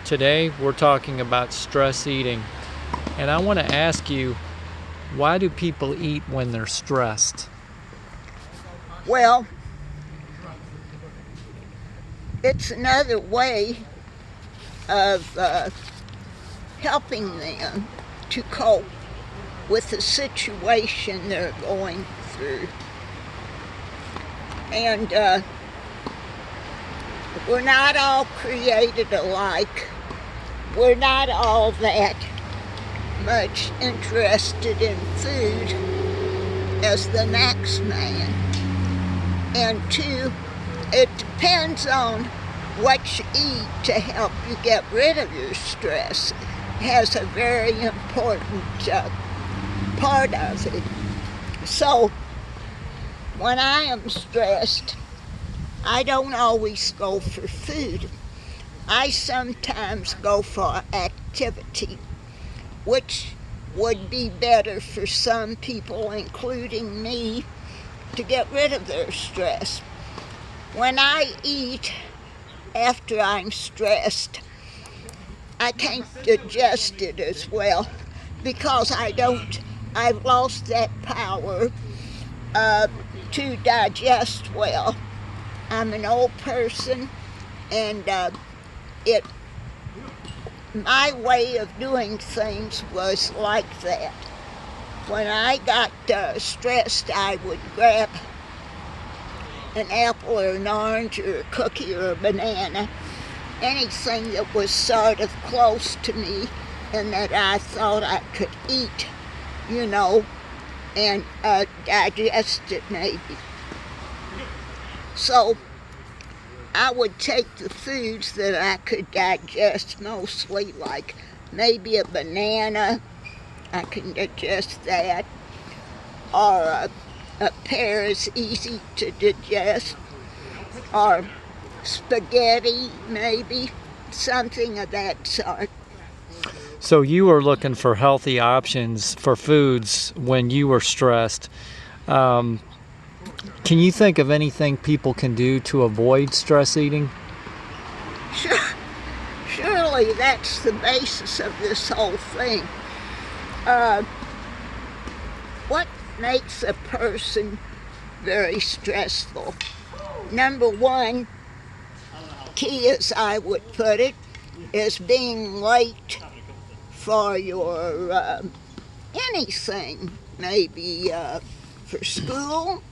Today we're talking about stress eating, and I want to ask you, why do people eat when they're stressed? Well, it's another way of helping them to cope with the situation they're going through. And we're not all created alike. We're not all that much interested in food as the next man. And two, it depends on what you eat to help you get rid of your stress. It has a very important part of it. So when I am stressed, I don't always go for food. I sometimes go for activity, which would be better for some people, including me, to get rid of their stress. When I eat after I'm stressed, I can't digest it as well because I've lost that power to digest well. I'm an old person, and my way of doing things was like that. When I got stressed, I would grab an apple or an orange or a cookie or a banana, anything that was sort of close to me and that I thought I could eat, and digest it maybe. So I would take the foods that I could digest mostly, like maybe a banana, I can digest that, or a pear is easy to digest, or spaghetti maybe, something of that sort. So you were looking for healthy options for foods when you were stressed. Can you think of anything people can do to avoid stress eating? Surely that's the basis of this whole thing. What makes a person very stressful? Number one, key as I would put it, is being late for your anything, maybe for school,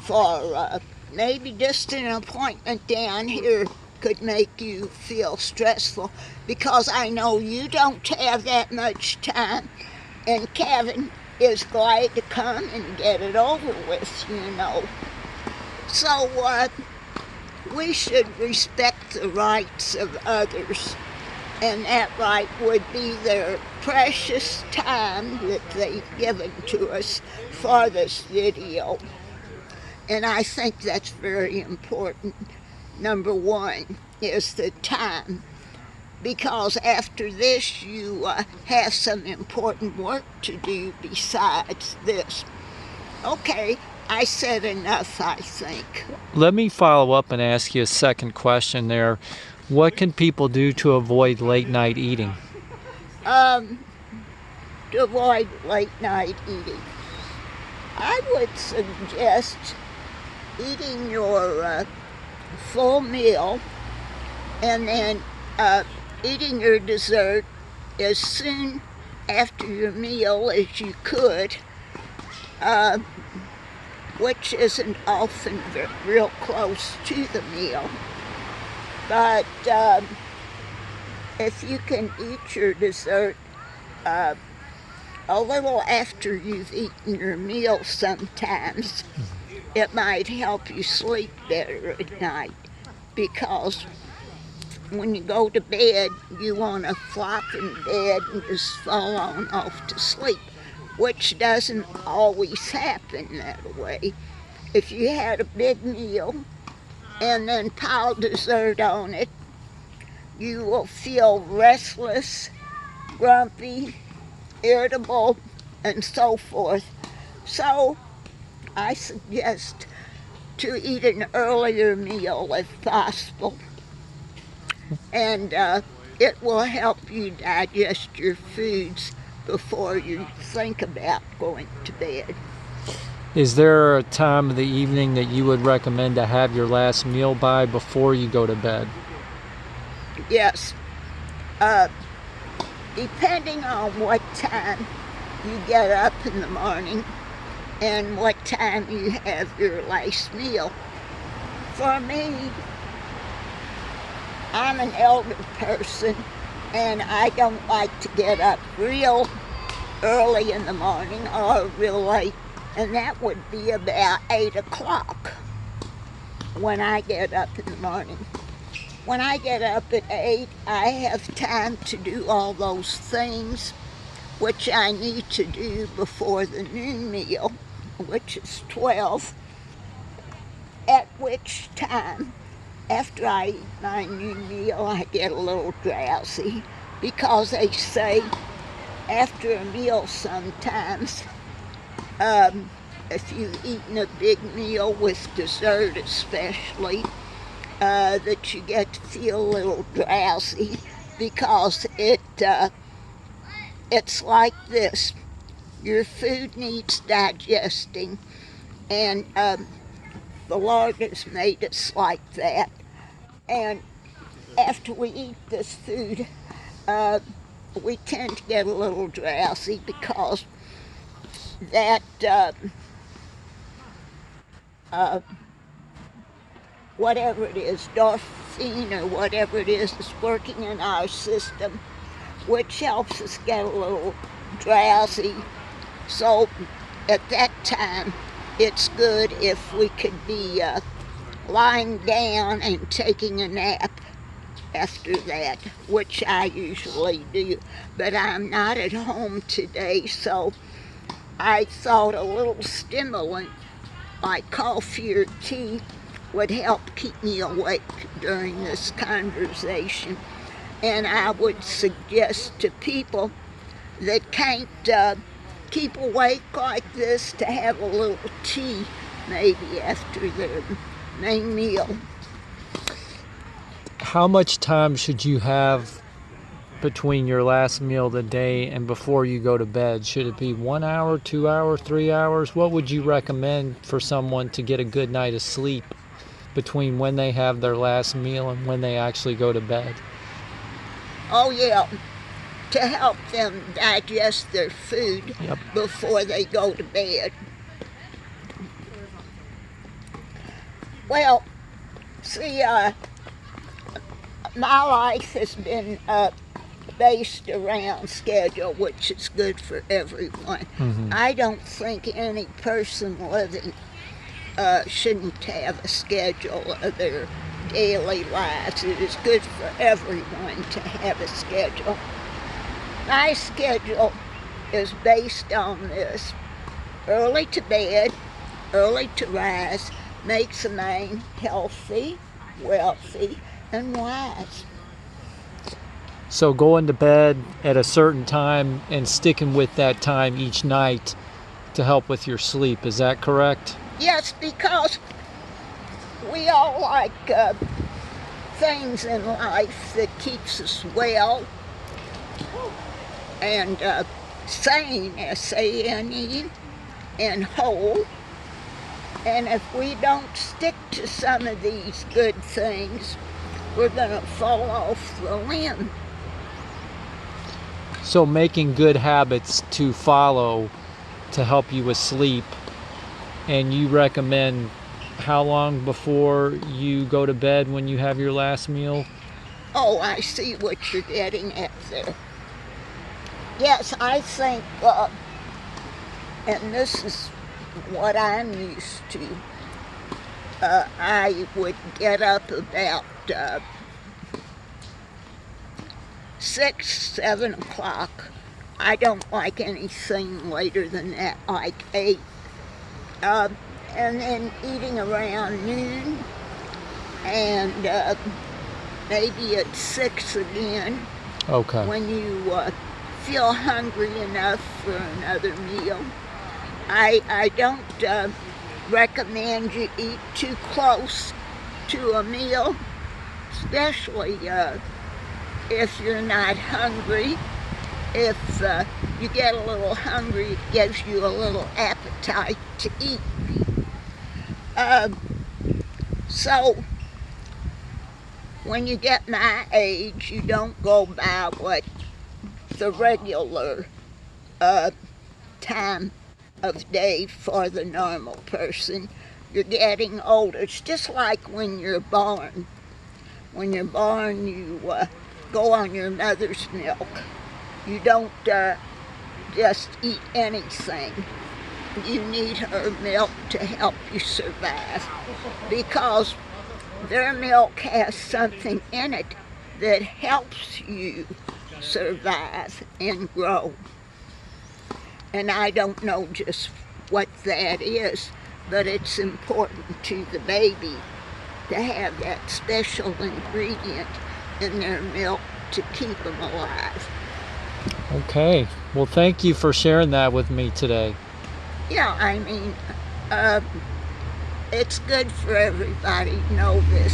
for maybe just an appointment down here could make you feel stressful, because I know you don't have that much time, and Kevin is glad to come and get it over with, So we should respect the rights of others, and that right would be their precious time that they've given to us for this video. And I think that's very important. Number one is the time, because after this you have some important work to do besides this. Okay, I said enough, I think. Let me follow up and ask you a second question there. What can people do to avoid late night eating? To avoid late night eating, I would suggest eating your full meal and then eating your dessert as soon after your meal as you could, which isn't often real close to the meal. But if you can eat your dessert a little after you've eaten your meal sometimes, it might help you sleep better at night, because when you go to bed, you want to flop in bed and just fall on off to sleep, which doesn't always happen that way. If you had a big meal and then pile dessert on it, you will feel restless, grumpy, irritable, and so forth. So I suggest to eat an earlier meal if possible. And It will help you digest your foods before you think about going to bed. Is there a time of the evening that you would recommend to have your last meal by before you go to bed? Yes, depending on what time you get up in the morning and what time you have your last meal. For me, I'm an elder person and I don't like to get up real early in the morning or real late, and that would be about 8 o'clock when I get up in the morning. When I get up at 8, I have time to do all those things which I need to do before the noon meal, which is 12, at which time, after I eat my noon meal, I get a little drowsy, because they say after a meal sometimes, if you've eaten a big meal with dessert especially, that you get to feel a little drowsy, because it's like this. Your food needs digesting, and the Lord has made us like that. And after we eat this food, we tend to get a little drowsy, because that whatever it is, dorphine or whatever it is working in our system, which helps us get a little drowsy. So at that time, it's good if we could be lying down and taking a nap after that, which I usually do. But I'm not at home today, so I thought a little stimulant like coffee or tea would help keep me awake during this conversation. And I would suggest to people that can't keep awake like this to have a little tea maybe after their main meal. How much time should you have between your last meal of the day and before you go to bed? Should it be 1 hour, 2 hours, 3 hours? What would you recommend for someone to get a good night of sleep between when they have their last meal and when they actually go to bed? Oh yeah, to help them digest their food before they go to bed. Well, see, my life has been based around schedule, which is good for everyone. Mm-hmm. I don't think any person living shouldn't have a schedule of their daily lives. It is good for everyone to have a schedule. My schedule is based on this: early to bed, early to rise, makes a man healthy, wealthy, and wise. So going to bed at a certain time and sticking with that time each night to help with your sleep, is that correct? Yes, because we all like things in life that keeps us well and sane, S-A-N-E, and whole. And if we don't stick to some of these good things, we're going to fall off the limb. So making good habits to follow to help you with sleep, and you recommend how long before you go to bed when you have your last meal? Oh, I see what you're getting at there. Yes, I think, and this is what I'm used to, I would get up about 6, 7 o'clock. I don't like anything later than that, like 8. And then eating around noon, and maybe at 6 again. Okay. When you feel hungry enough for another meal. I don't recommend you eat too close to a meal, especially if you're not hungry. If you get a little hungry, it gives you a little appetite to eat. So when you get my age, you don't go by what the regular time of day for the normal person. You're getting older. It's just like when you're born. When you're born, you go on your mother's milk. You don't just eat anything. You need her milk to help you survive, because their milk has something in it that helps you survive and grow. And I don't know just what that is, but it's important to the baby to have that special ingredient in their milk to keep them alive. Okay. Well, thank you for sharing that with me today. Yeah, I mean, it's good for everybody to know this.